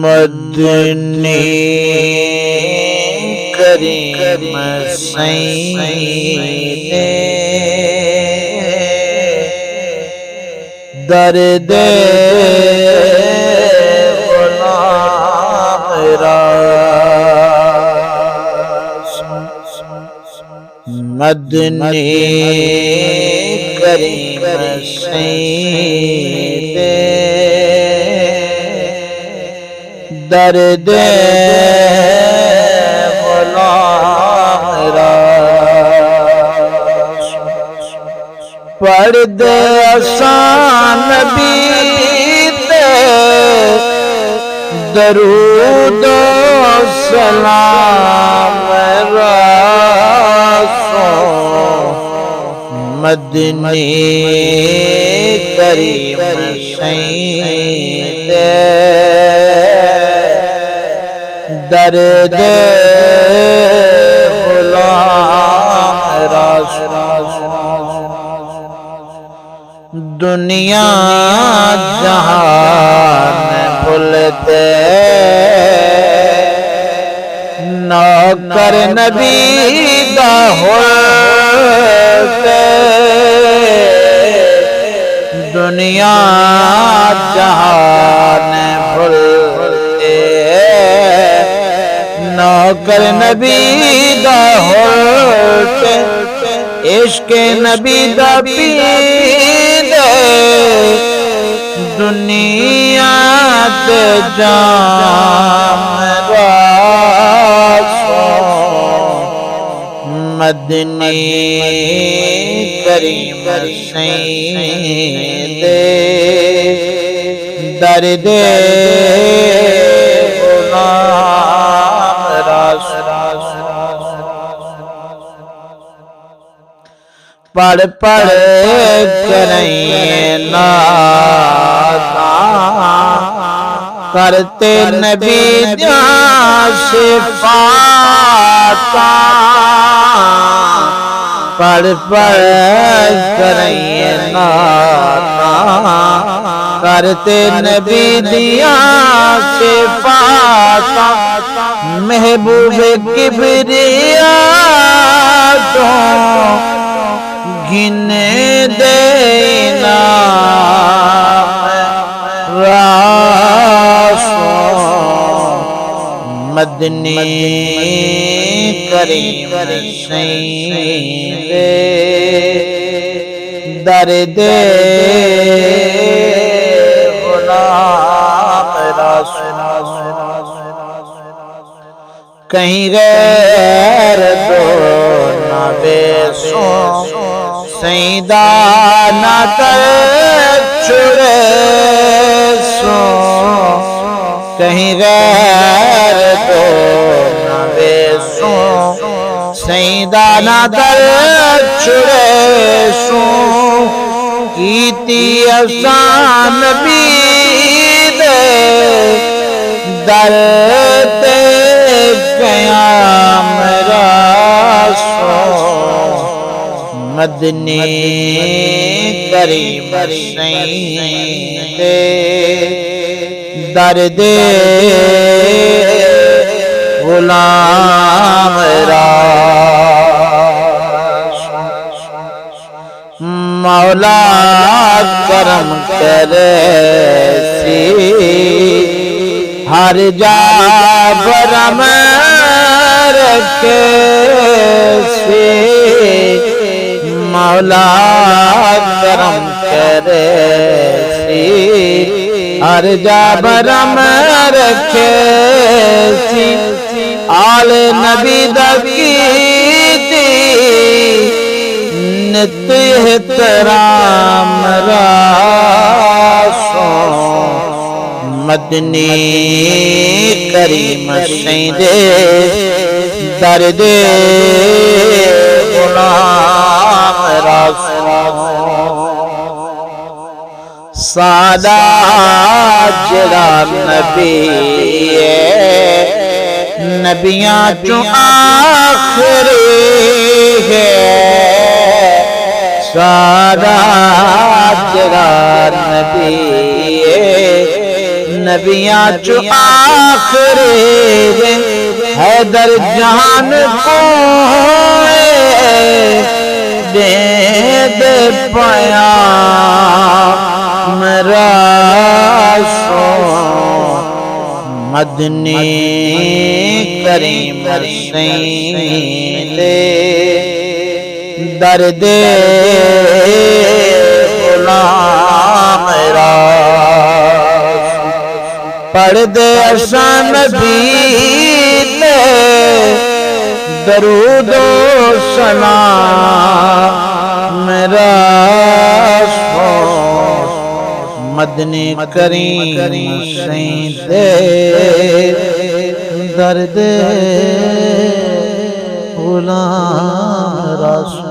مدنی کریم سید درد غلام راست مدنی کریم سید درد غلام راست پرد آسان نبی تے درود و سلام رسول مدنی کریم سید درد غلام راست دنیا جہان بھولتے نوکر نبی دا ہوتے دنیا جہان بھولتے نوکر نبی دا ہوتے عشق نبی دا پیندے دنیا تے جام رسول مدنی کریم سید درد غلام راست پڑھ پڑھ کریں ناداں کرتے نبی جان صفاتاں پڑھ پڑھ کریں ناداں کرتے نبی دیاں صفاتاں محبوب کبریا تو گنے دینا رسول مدنی کریم سید درد غلام راست کہیں غیر دو نہ بیسوں سیدہ نہ تر چھڑے سو کہیں غیر دو نہ بیسوں سیدہ نہ تر چھڑے سو کیتی افسان نبی دے درد قیام رسول مدنی کریم سید درد غلام راست مولا کرم کرے سی ہر جا برم رکھے سی مولا کرم کرے سی ہر جا برم رکھے سی آل نبی دکیتی نت احترام رسول مدنی کریم سید درد غلام رسول سادات جڑا نبی نبیاں چوں آخری ہے سادات جڑا نبی نبیاں چو آخری حیدر جان کو دے دے پایا میرا سو مدنی کریم سین لے درد غلام راست پڑھ دے اشان نبی لے درود و سلام میرا سو مدنی کریم سین دے درد غلام راست